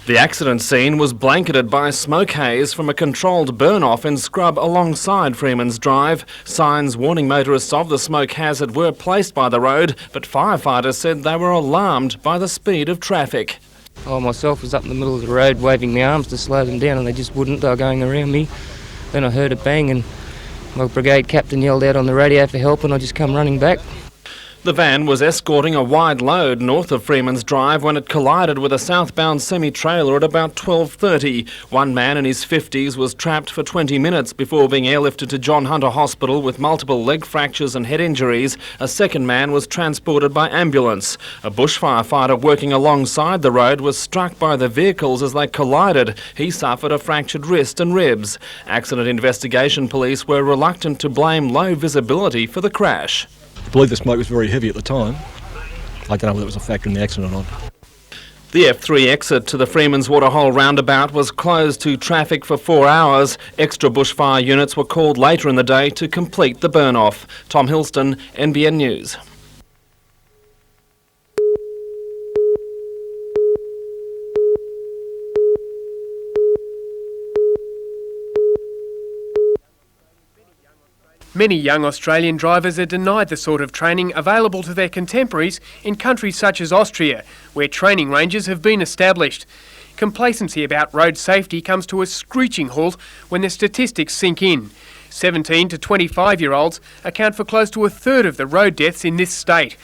The accident scene was blanketed by smoke haze from a controlled burn-off in scrub alongside Freeman's Drive. Signs warning motorists of the smoke hazard were placed by the road, but firefighters said they were alarmed by the speed of traffic. I myself was up in the middle of the road waving my arms to slow them down and they just wouldn't. They were going around me. Then I heard a bang and my brigade captain yelled out on the radio for help and I just come running back. The van was escorting a wide load north of Freeman's Drive when it collided with a southbound semi-trailer at about 12:30. One man in his 50s was trapped for 20 minutes before being airlifted to John Hunter Hospital with multiple leg fractures and head injuries. A second man was transported by ambulance. A bush firefighter working alongside the road was struck by the vehicles as they collided. He suffered a fractured wrist and ribs. Accident investigation police were reluctant to blame low visibility for the crash. I believe the smoke was very heavy at the time. I don't know whether it was a factor in the accident or not. The F3 exit to the Freeman's Waterhole roundabout was closed to traffic for 4 hours. Extra bushfire units were called later in the day to complete the burn-off. Tom Hilston, NBN News. Many young Australian drivers are denied the sort of training available to their contemporaries in countries such as Austria, where training ranges have been established. Complacency about road safety comes to a screeching halt when the statistics sink in. 17 to 25-year-olds account for close to a third of the road deaths in this state.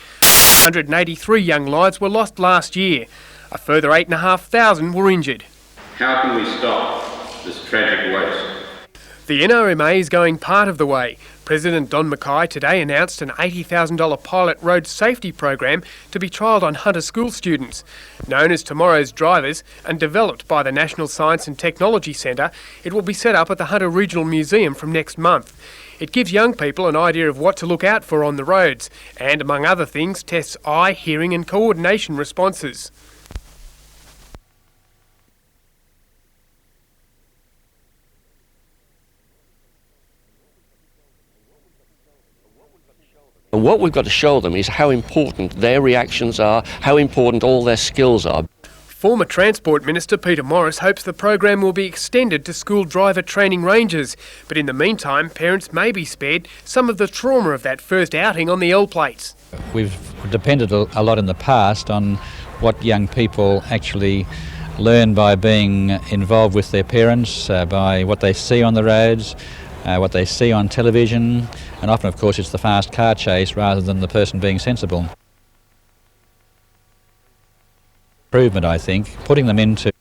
183 young lives were lost last year. A further 8,500 were injured. How can we stop this tragic waste? The NRMA is going part of the way. President Don Mackay today announced an $80,000 pilot road safety program to be trialled on Hunter School students. Known as Tomorrow's Drivers and developed by the National Science and Technology Centre, it will be set up at the Hunter Regional Museum from next month. It gives young people an idea of what to look out for on the roads and, among other things, tests eye, hearing and coordination responses. And what we've got to show them is how important their reactions are, how important all their skills are. Former Transport Minister Peter Morris hopes the program will be extended to school driver training ranges. But in the meantime, parents may be spared some of the trauma of that first outing on the L plates. We've depended a lot in the past on what young people actually learn by being involved with their parents, by what they see on the roads, what they see on television, and often, of course, it's the fast car chase rather than the person being sensible. Improvement, I think, putting them into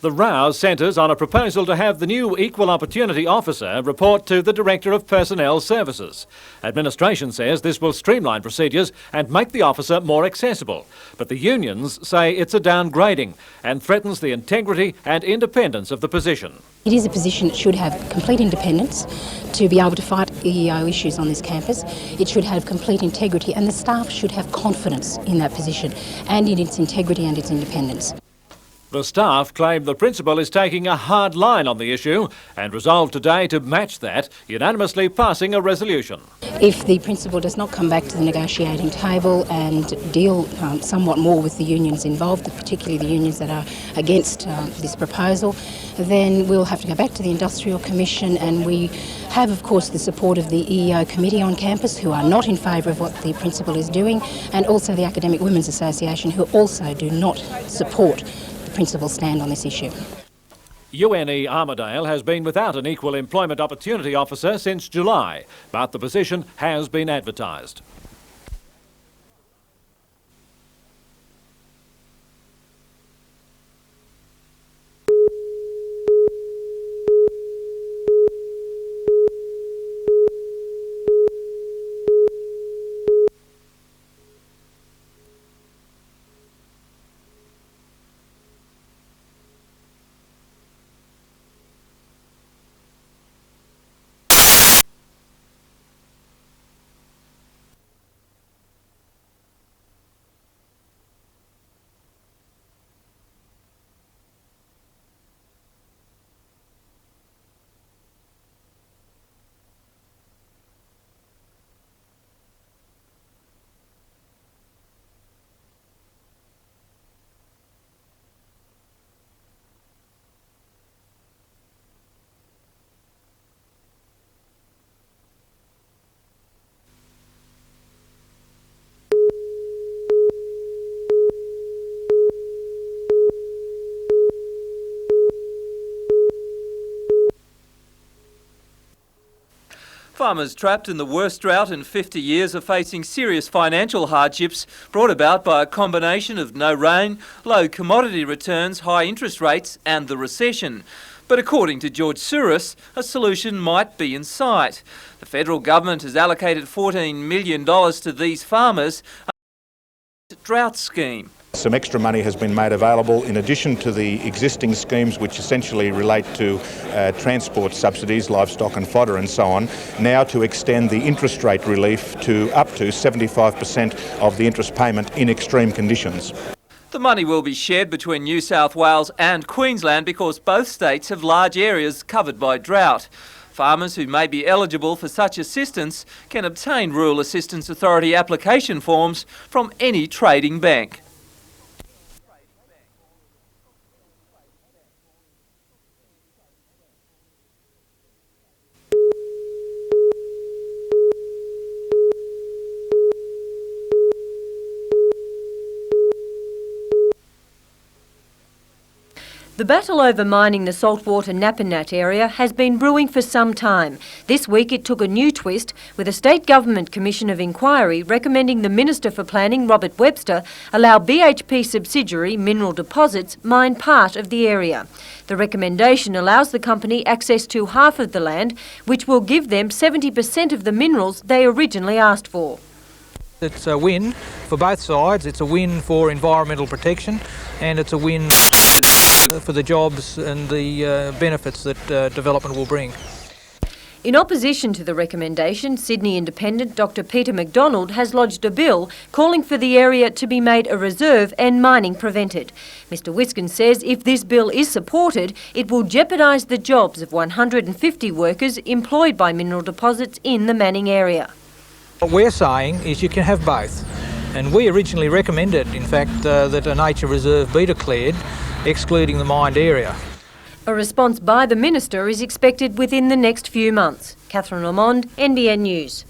The row centres on a proposal to have the new Equal Opportunity Officer report to the Director of Personnel Services. Administration says this will streamline procedures and make the officer more accessible. But the unions say it's a downgrading and threatens the integrity and independence of the position. It is a position that should have complete independence to be able to fight EEO issues on this campus. It should have complete integrity and the staff should have confidence in that position and in its integrity and its independence. The staff claim the principal is taking a hard line on the issue and resolved today to match that, unanimously passing a resolution. If the principal does not come back to the negotiating table and deal somewhat more with the unions involved, particularly the unions that are against this proposal, then we'll have to go back to the Industrial Commission, and we have, of course, the support of the EEO committee on campus, who are not in favour of what the principal is doing, and also the Academic Women's Association, who also do not support principal's stand on this issue. UNE Armidale has been without an Equal Employment Opportunity Officer since July, but the position has been advertised. Farmers trapped in the worst drought in 50 years are facing serious financial hardships brought about by a combination of no rain, low commodity returns, high interest rates and the recession. But according to George Souris, a solution might be in sight. The federal government has allocated $14 million to these farmers under the drought scheme. Some extra money has been made available in addition to the existing schemes which essentially relate to transport subsidies, livestock and fodder and so on, now to extend the interest rate relief to up to 75% of the interest payment in extreme conditions. The money will be shared between New South Wales and Queensland because both states have large areas covered by drought. Farmers who may be eligible for such assistance can obtain Rural Assistance Authority application forms from any trading bank. The battle over mining the saltwater Napanat area has been brewing for some time. This week it took a new twist with a state government commission of inquiry recommending the Minister for Planning, Robert Webster, allow BHP subsidiary Mineral Deposits mine part of the area. The recommendation allows the company access to half of the land, which will give them 70% of the minerals they originally asked for. It's a win for both sides. It's a win for environmental protection and it's a win for the jobs and the benefits that development will bring. In opposition to the recommendation, Sydney Independent Dr Peter McDonald has lodged a bill calling for the area to be made a reserve and mining prevented. Mr Wiskin says if this bill is supported, it will jeopardise the jobs of 150 workers employed by Mineral Deposits in the Manning area. What we're saying is you can have both. And we originally recommended, in fact, that a nature reserve be declared, excluding the mined area. A response by the Minister is expected within the next few months. Catherine Lamond, NBN News.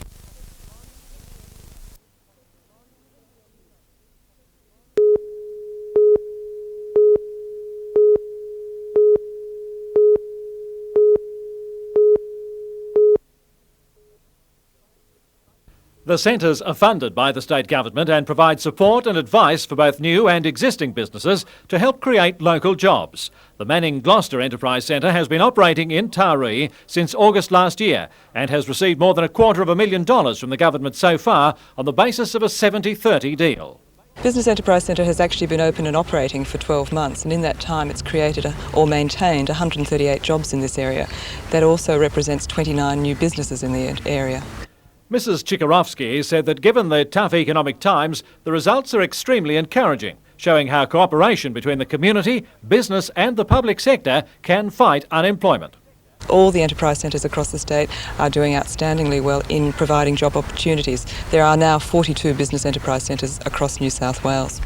The centres are funded by the state government and provide support and advice for both new and existing businesses to help create local jobs. The Manning Gloucester Enterprise Centre has been operating in Taree since August last year and has received more than $250,000 from the government so far on the basis of a 70-30 deal. Business Enterprise Centre has actually been open and operating for 12 months, and in that time it's created or maintained 138 jobs in this area. That also represents 29 new businesses in the area. Mrs Chikarovsky said that given the tough economic times, the results are extremely encouraging, showing how cooperation between the community, business and the public sector can fight unemployment. All the enterprise centres across the state are doing outstandingly well in providing job opportunities. There are now 42 business enterprise centres across New South Wales.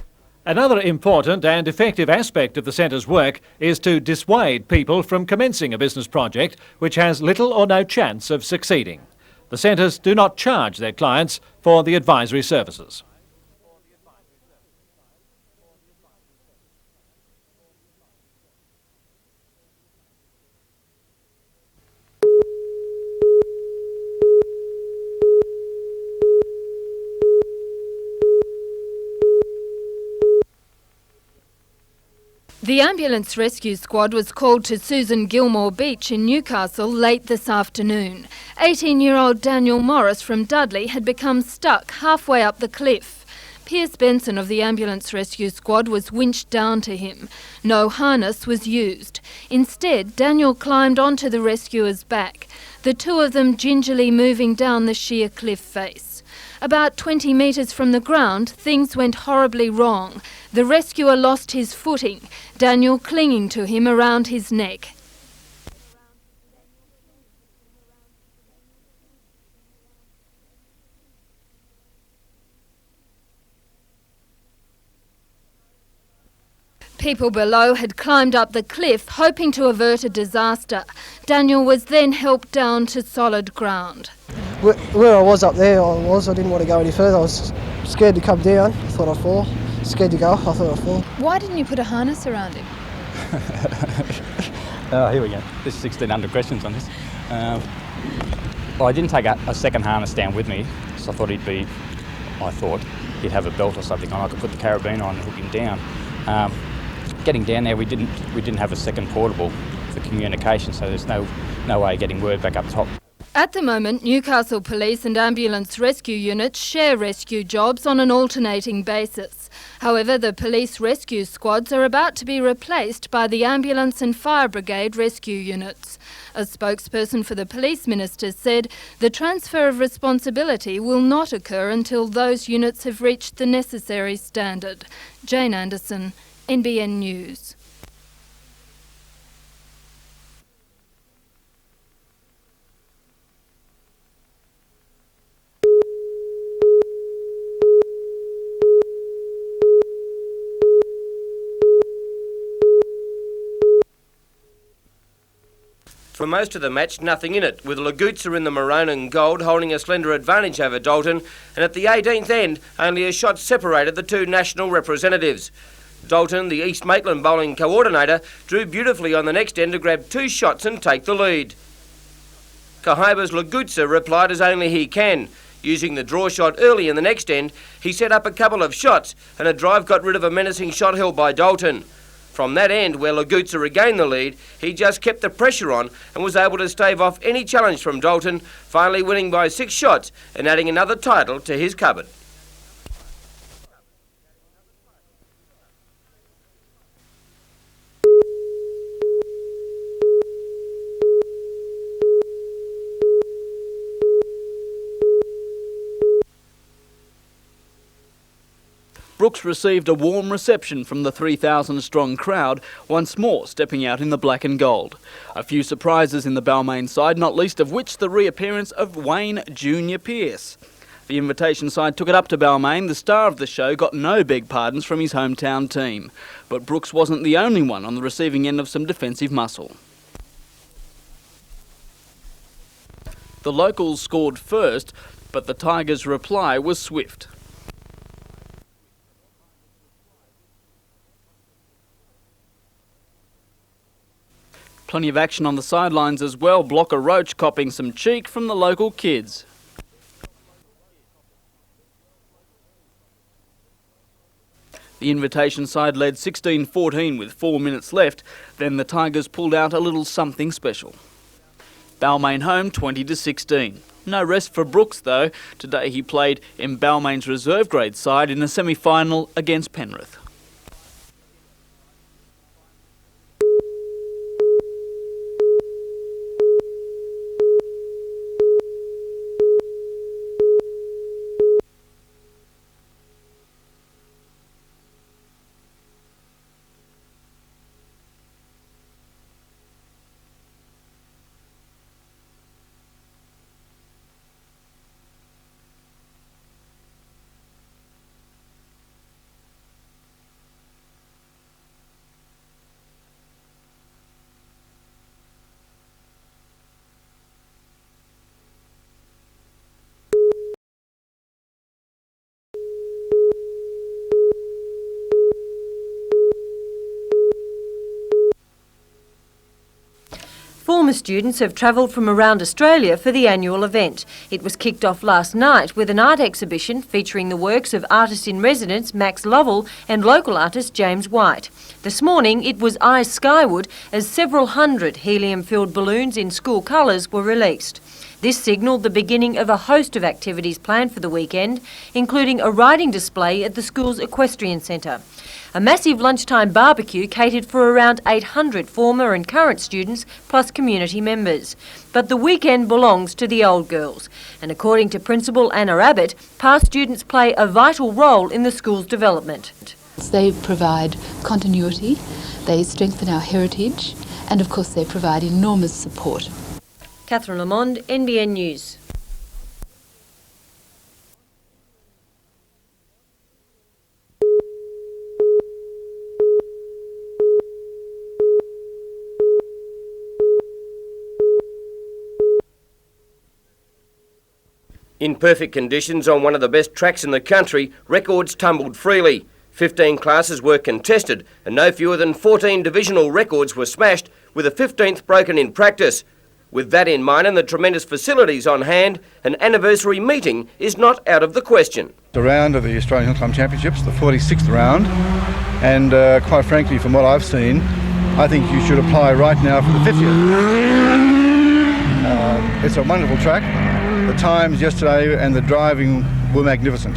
Another important and effective aspect of the centre's work is to dissuade people from commencing a business project which has little or no chance of succeeding. The centres do not charge their clients for the advisory services. The ambulance rescue squad was called to Susan Gilmore Beach in Newcastle late this afternoon. 18-year-old Daniel Morris from Dudley had become stuck halfway up the cliff. Pierce Benson of the ambulance rescue squad was winched down to him. No harness was used. Instead, Daniel climbed onto the rescuer's back, the two of them gingerly moving down the sheer cliff face. About 20 metres from the ground, things went horribly wrong. The rescuer lost his footing, Daniel clinging to him around his neck. People below had climbed up the cliff, hoping to avert a disaster. Daniel was then helped down to solid ground. Where I was up there, I didn't want to go any further. I was scared to come down, I thought I'd fall. Scared to go, I thought I'd fall. Why didn't you put a harness around him? Oh, here we go. There's 1,600 questions on this. Well, I didn't take a second harness down with me, so I thought he'd have a belt or something on. I could put the carabiner on and hook him down. Getting down there, we didn't have a second portable for communication, so there's no way of getting word back up top. At the moment, Newcastle Police and ambulance rescue units share rescue jobs on an alternating basis. However, the police rescue squads are about to be replaced by the ambulance and fire brigade rescue units. A spokesperson for the police minister said the transfer of responsibility will not occur until those units have reached the necessary standard. Jane Anderson, NBN News. For most of the match, nothing in it, with Lagutsa in the maroon and gold holding a slender advantage over Dalton, and at the 18th end, only a shot separated the two national representatives. Dalton, the East Maitland bowling coordinator, drew beautifully on the next end to grab 2 shots and take the lead. Kahiba's Lagutsa replied as only he can. Using the draw shot early in the next end, he set up a couple of shots, and a drive got rid of a menacing shot held by Dalton. From that end, where Lagutsa regained the lead, he just kept the pressure on and was able to stave off any challenge from Dalton, finally winning by 6 shots and adding another title to his cupboard. Brooks received a warm reception from the 3,000-strong crowd, once more stepping out in the black and gold. A few surprises in the Balmain side, not least of which the reappearance of Wayne Junior Pearce. The invitation side took it up to Balmain. The star of the show got no beg pardons from his hometown team. But Brooks wasn't the only one on the receiving end of some defensive muscle. The locals scored first, but the Tigers' reply was swift. Plenty of action on the sidelines as well. Blocker Roach copping some cheek from the local kids. The invitation side led 16-14 with 4 minutes left. Then the Tigers pulled out a little something special. Balmain home 20-16. No rest for Brooks though. Today he played in Balmain's reserve grade side in a semi-final against Penrith. Former students have travelled from around Australia for the annual event. It was kicked off last night with an art exhibition featuring the works of artist-in-residence Max Lovell and local artist James White. This morning it was Eyes Skyward as several hundred helium-filled balloons in school colours were released. This signalled the beginning of a host of activities planned for the weekend, including a riding display at the school's equestrian centre. A massive lunchtime barbecue catered for around 800 former and current students plus community members. But the weekend belongs to the old girls, and according to Principal Anna Abbott, past students play a vital role in the school's development. They provide continuity, they strengthen our heritage, and of course they provide enormous support. Catherine Lamond, NBN News. In perfect conditions on one of the best tracks in the country, records tumbled freely. 15 classes were contested and no fewer than 14 divisional records were smashed, with a 15th broken in practice. With that in mind and the tremendous facilities on hand, an anniversary meeting is not out of the question. The round of the Australian Hill Climb Championships, the 46th round, and quite frankly, from what I've seen, I think you should apply right now for the 50th. It's a wonderful track. The times yesterday and the driving were magnificent.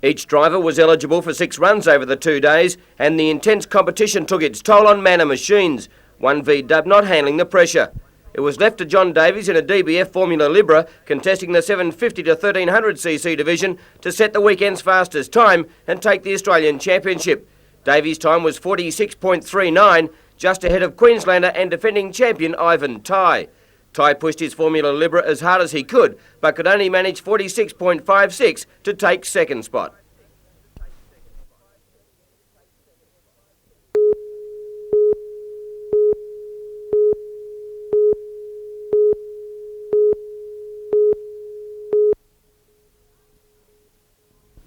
Each driver was eligible for 6 runs over the 2 days, and the intense competition took its toll on man and machines, one VW not handling the pressure. It was left to John Davies in a DBF Formula Libra, contesting the 750 to 1300cc division, to set the weekend's fastest time and take the Australian Championship. Davies' time was 46.39, just ahead of Queenslander and defending champion Ivan Tighe. Tighe pushed his Formula Libra as hard as he could, but could only manage 46.56 to take second spot.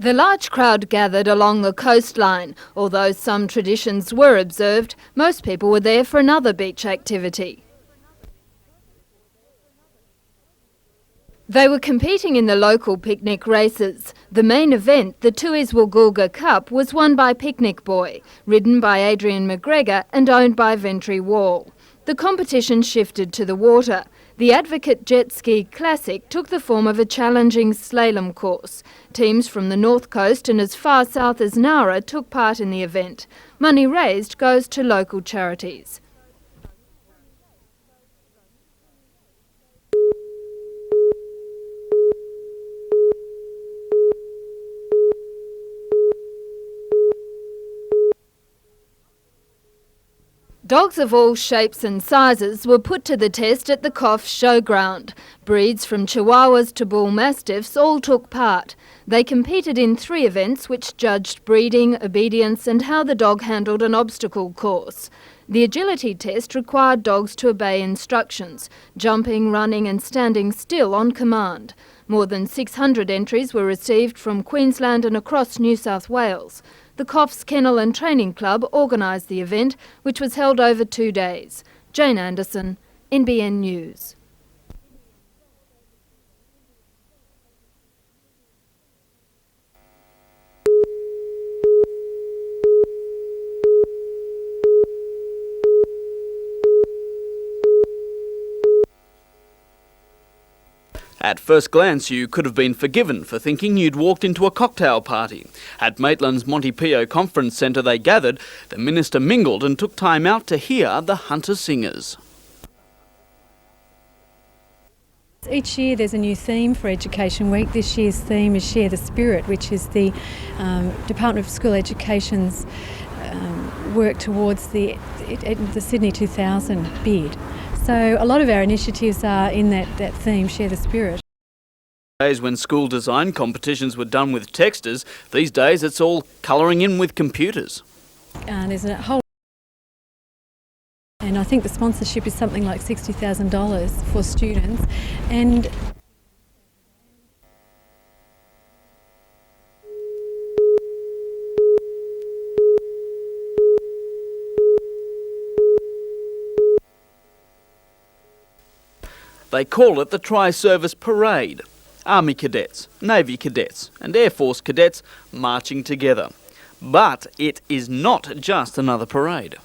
The large crowd gathered along the coastline. Although some traditions were observed, most people were there for another beach activity. They were competing in the local picnic races. The main event, the Tui's Woolgoolga Cup, was won by Picnic Boy, ridden by Adrian McGregor and owned by Ventry Wall. The competition shifted to the water. The Advocate Jet Ski Classic took the form of a challenging slalom course. Teams from the North Coast and as far south as Nara took part in the event. Money raised goes to local charities. Dogs of all shapes and sizes were put to the test at the Coff Showground. Breeds from Chihuahuas to Bull Mastiffs all took part. They competed in 3 events which judged breeding, obedience and how the dog handled an obstacle course. The agility test required dogs to obey instructions, jumping, running and standing still on command. More than 600 entries were received from Queensland and across New South Wales. The Coffs Kennel and Training Club organised the event, which was held over 2 days. Jane Anderson, NBN News. At first glance, you could have been forgiven for thinking you'd walked into a cocktail party. At Maitland's Monte Pio Conference Centre they gathered, the minister mingled and took time out to hear the Hunter Singers. Each year there's a new theme for Education Week. This year's theme is Share the Spirit, which is the Department of School Education's work towards the Sydney 2000 bid. So a lot of our initiatives are in that theme, Share the Spirit. Days when school design competitions were done with texters, these days it's all colouring in with computers. There's a whole... And I think the sponsorship is something like $60,000 for students. And they call it the Tri-Service Parade. Army cadets, Navy cadets and Air Force cadets marching together. But it is not just another parade.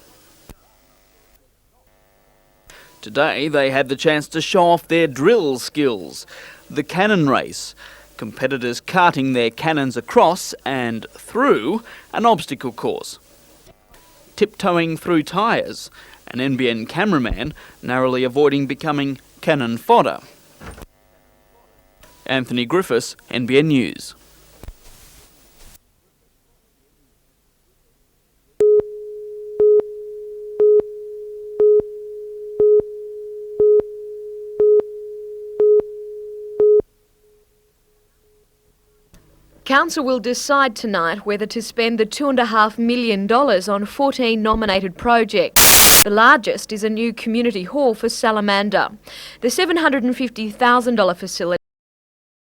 Today they had the chance to show off their drill skills. The cannon race, competitors carting their cannons across and through an obstacle course. Tiptoeing through tyres, an NBN cameraman narrowly avoiding becoming cannon fodder. Anthony Griffiths, NBN News. Council will decide tonight whether to spend the $2.5 million on 14 nominated projects. The largest is a new community hall for Salamander. The $750,000 facility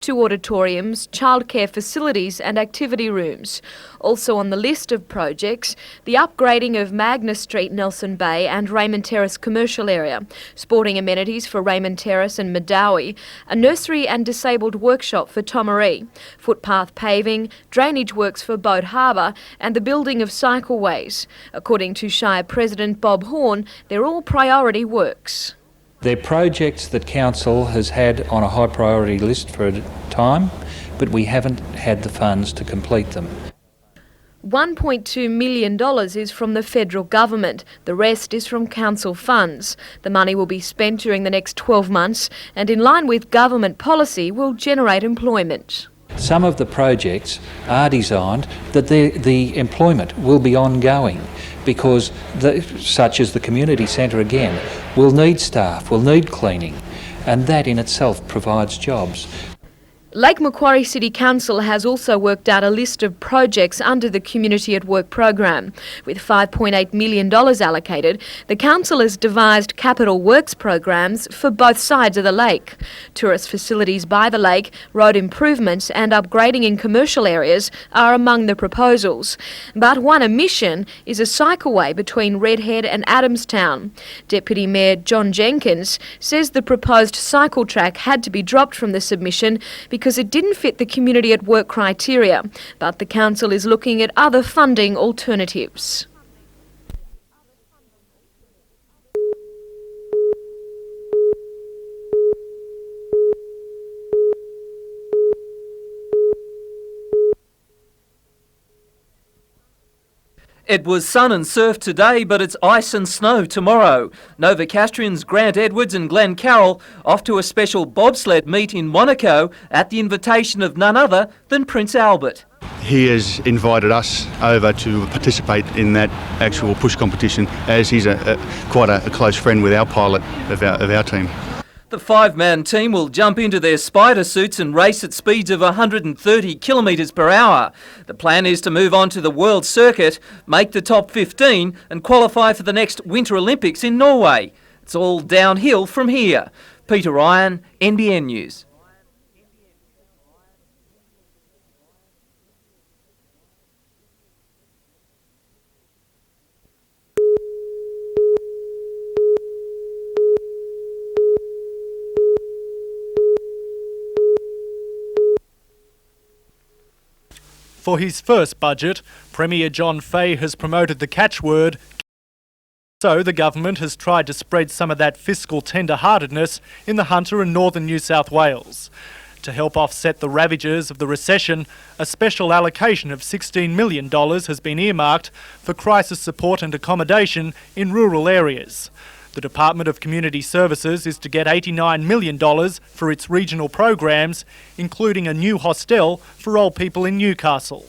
2 auditoriums, childcare facilities and activity rooms. Also on the list of projects, the upgrading of Magna Street, Nelson Bay and Raymond Terrace commercial area, sporting amenities for Raymond Terrace and Medowie, a nursery and disabled workshop for Tomaree, footpath paving, drainage works for Boat Harbour and the building of cycleways. According to Shire President Bob Horn, they're all priority works. They're projects that Council has had on a high priority list for a time, but we haven't had the funds to complete them. $1.2 million is from the federal government. The rest is from council funds. The money will be spent during the next 12 months and, in line with government policy, will generate employment. Some of the projects are designed that the employment will be ongoing, because such as the community centre again will need staff, will need cleaning, and that in itself provides jobs. Lake Macquarie City Council has also worked out a list of projects under the Community at Work program. With $5.8 million allocated, the council has devised capital works programs for both sides of the lake. Tourist facilities by the lake, road improvements and upgrading in commercial areas are among the proposals. But one omission is a cycleway between Redhead and Adamstown. Deputy Mayor John Jenkins says the proposed cycle track had to be dropped from the submission because it didn't fit the Community at Work criteria, but the council is looking at other funding alternatives. It was sun and surf today, but it's ice and snow tomorrow. Novocastrians Grant Edwards and Glenn Carroll off to a special bobsled meet in Monaco at the invitation of none other than Prince Albert. He has invited us over to participate in that actual push competition, as he's quite a close friend with our pilot of our team. The 5-man team will jump into their spider suits and race at speeds of 130 kilometres per hour. The plan is to move on to the world circuit, make the top 15 and qualify for the next Winter Olympics in Norway. It's all downhill from here. Peter Ryan, NBN News. For his first budget, Premier John Fahey has promoted the catchword. So the government has tried to spread some of that fiscal tender-heartedness in the Hunter and northern New South Wales. To help offset the ravages of the recession, a special allocation of $16 million has been earmarked for crisis support and accommodation in rural areas. The Department of Community Services is to get $89 million for its regional programs, including a new hostel for old people in Newcastle.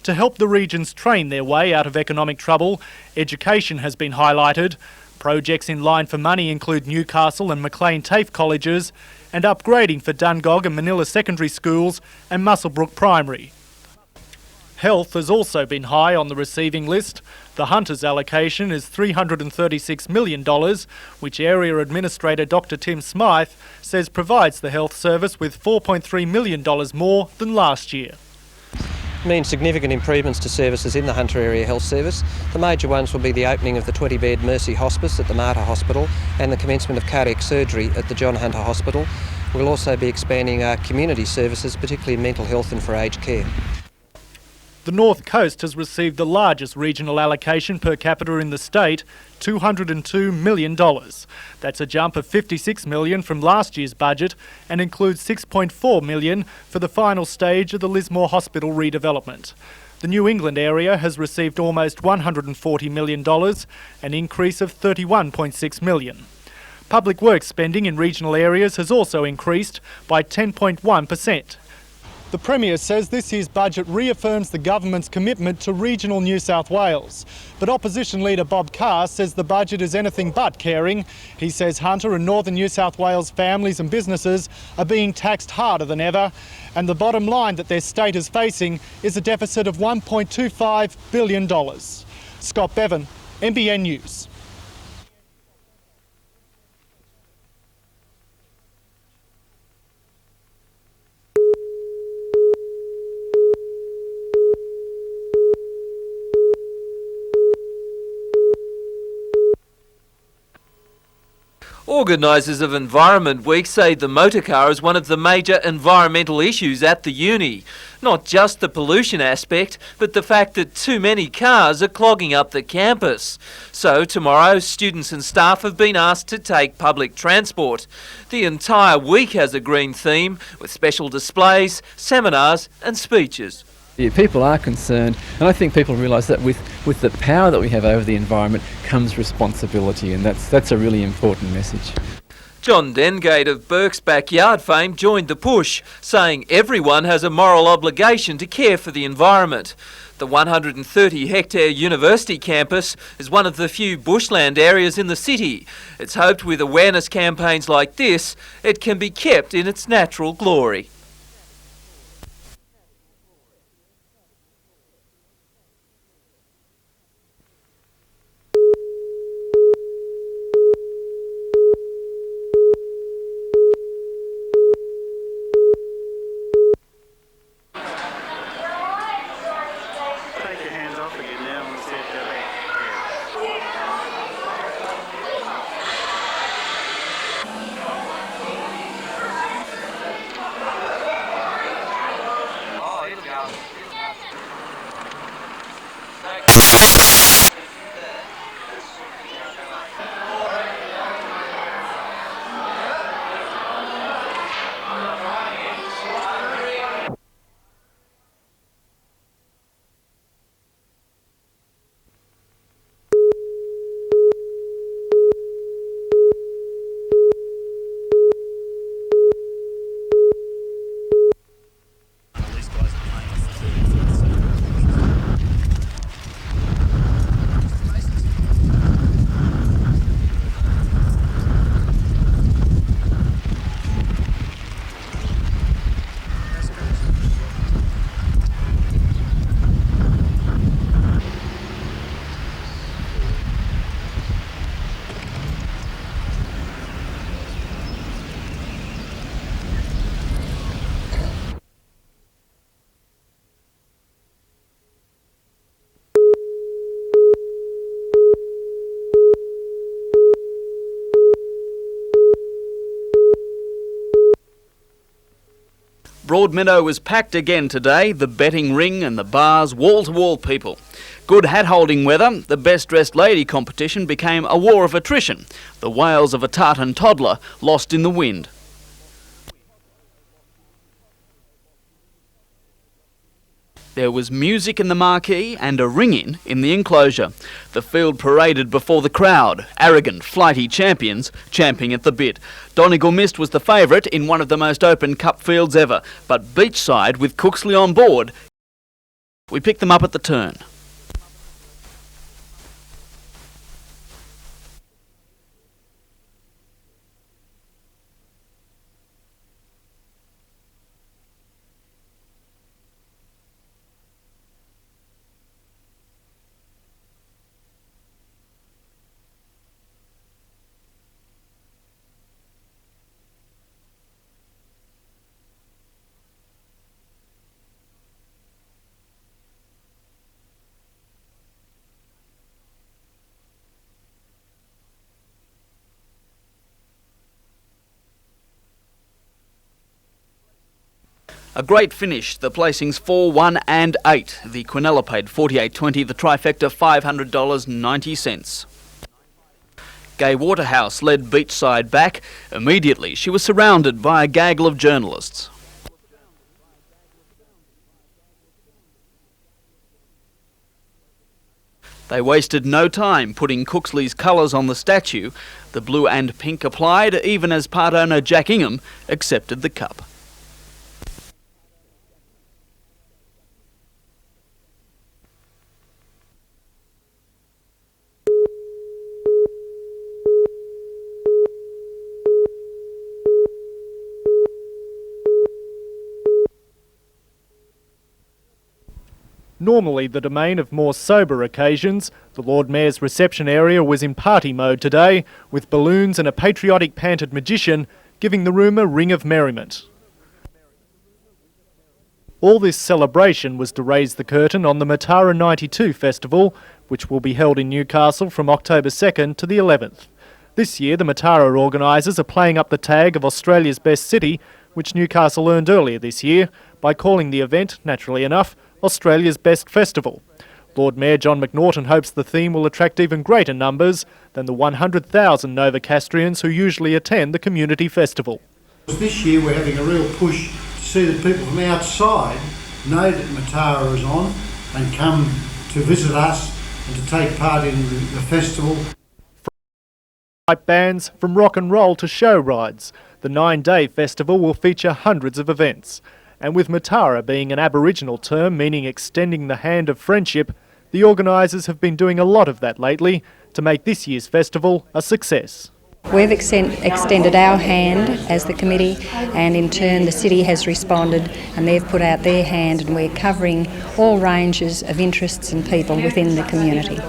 To help the regions train their way out of economic trouble, education has been highlighted. Projects in line for money include Newcastle and Maclean TAFE colleges and upgrading for Dungog and Manila secondary schools and Muswellbrook Primary. Health has also been high on the receiving list. The Hunter's allocation is $336 million, which Area Administrator Dr Tim Smythe says provides the health service with $4.3 million more than last year. Means significant improvements to services in the Hunter Area Health Service. The major ones will be the opening of the 20-bed Mercy Hospice at the Mater Hospital and the commencement of cardiac surgery at the John Hunter Hospital. We'll also be expanding our community services, particularly in mental health and for aged care. The North Coast has received the largest regional allocation per capita in the state, $202 million. That's a jump of $56 million from last year's budget and includes $6.4 million for the final stage of the Lismore Hospital redevelopment. The New England area has received almost $140 million, an increase of $31.6 million. Public works spending in regional areas has also increased by 10.1%. The Premier says this year's budget reaffirms the government's commitment to regional New South Wales. But Opposition Leader Bob Carr says the budget is anything but caring. He says Hunter and northern New South Wales families and businesses are being taxed harder than ever. And the bottom line that their state is facing is a deficit of $1.25 billion. Scott Bevan, NBN News. Organisers of Environment Week say the motor car is one of the major environmental issues at the uni. Not just the pollution aspect, but the fact that too many cars are clogging up the campus. So tomorrow, students and staff have been asked to take public transport. The entire week has a green theme, with special displays, seminars and speeches. Yeah, people are concerned, and I think people realise that with the power that we have over the environment comes responsibility, and that's a really important message. John Dengate of Burke's Backyard fame joined the push, saying everyone has a moral obligation to care for the environment. The 130-hectare university campus is one of the few bushland areas in the city. It's hoped with awareness campaigns like this, it can be kept in its natural glory. Broadmeadow was packed again today, the betting ring and the bars, wall-to-wall people. Good hat-holding weather, the best-dressed lady competition became a war of attrition. The wails of a tartan toddler lost in the wind. There was music in the marquee and a ring-in the enclosure. The field paraded before the crowd, arrogant, flighty champions champing at the bit. Donegal Mist was the favourite in one of the most open cup fields ever, but beachside with Cooksley on board, we picked them up at the turn. A great finish, the placings 4, 1 and 8. The Quinella paid $48.20, the trifecta $500.90. Gay Waterhouse led beachside back. Immediately she was surrounded by a gaggle of journalists. They wasted no time putting Cooksley's colours on the statue. The blue and pink applied, even as part owner Jack Ingham accepted the cup. Normally the domain of more sober occasions, the Lord Mayor's reception area was in party mode today, with balloons and a patriotic panted magician giving the room a ring of merriment. All this celebration was to raise the curtain on the Matara 92 festival, which will be held in Newcastle from October 2nd to the 11th. This year, the Matara organisers are playing up the tag of Australia's best city, which Newcastle earned earlier this year, by calling the event, naturally enough, Australia's Best Festival. Lord Mayor John McNaughton hopes the theme will attract even greater numbers than the 100,000 Novocastrians who usually attend the community festival. This year we're having a real push to see that people from outside know that Matara is on and come to visit us and to take part in the festival. Bands from rock and roll to show rides, the 9-day festival will feature hundreds of events. And with Matara being an Aboriginal term meaning extending the hand of friendship, the organisers have been doing a lot of that lately to make this year's festival a success. We've extended our hand as the committee, and in turn the city has responded and they've put out their hand, and we're covering all ranges of interests and people within the community.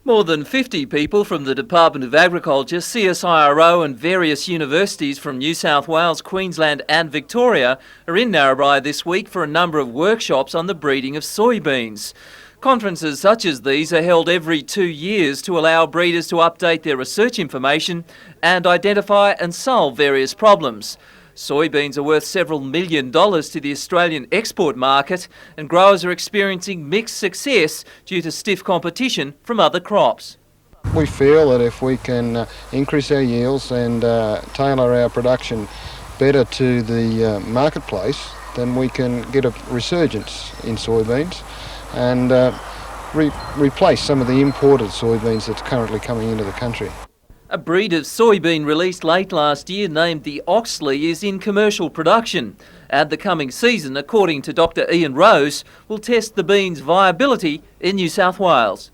More than 50 people from the Department of Agriculture, CSIRO and various universities from New South Wales, Queensland and Victoria are in Narrabri this week for a number of workshops on the breeding of soybeans. Conferences such as these are held every 2 years to allow breeders to update their research information and identify and solve various problems. Soybeans are worth several $1 million to the Australian export market, and growers are experiencing mixed success due to stiff competition from other crops. We feel that if we can increase our yields and tailor our production better to the marketplace, then we can get a resurgence in soybeans and replace some of the imported soybeans that's currently coming into the country. A breed of soybean released late last year named the Oxley is in commercial production, and the coming season, according to Dr Ian Rose, will test the bean's viability in New South Wales.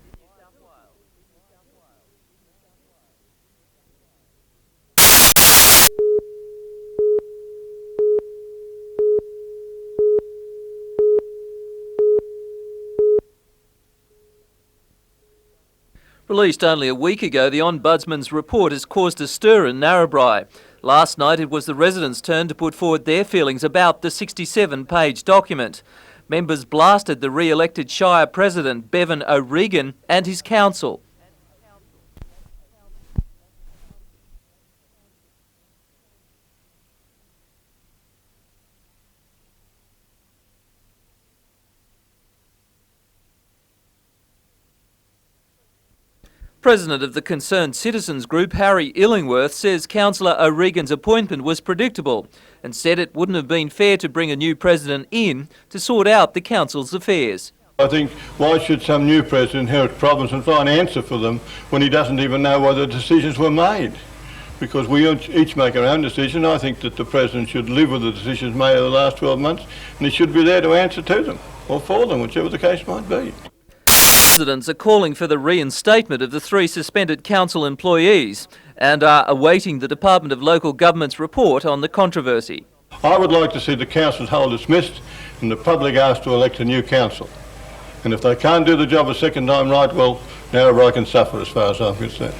Released only a week ago, the Ombudsman's report has caused a stir in Narrabri. Last night it was the residents' turn to put forward their feelings about the 67-page document. Members blasted the re-elected Shire President Bevan O'Regan and his council. President of the Concerned Citizens Group, Harry Illingworth, says Councillor O'Regan's appointment was predictable and said it wouldn't have been fair to bring a new president in to sort out the council's affairs. I think, why should some new president inherit problems and try and answer for them when he doesn't even know why the decisions were made? Because we each make our own decision. I think that the president should live with the decisions made over the last 12 months, and he should be there to answer to them, or for them, whichever the case might be. Residents are calling for the reinstatement of the 3 suspended council employees and are awaiting the Department of Local Government's report on the controversy. I would like to see the council as whole dismissed and the public asked to elect a new council. And if they can't do the job a second time right, well, Narrabri can suffer as far as I'm concerned.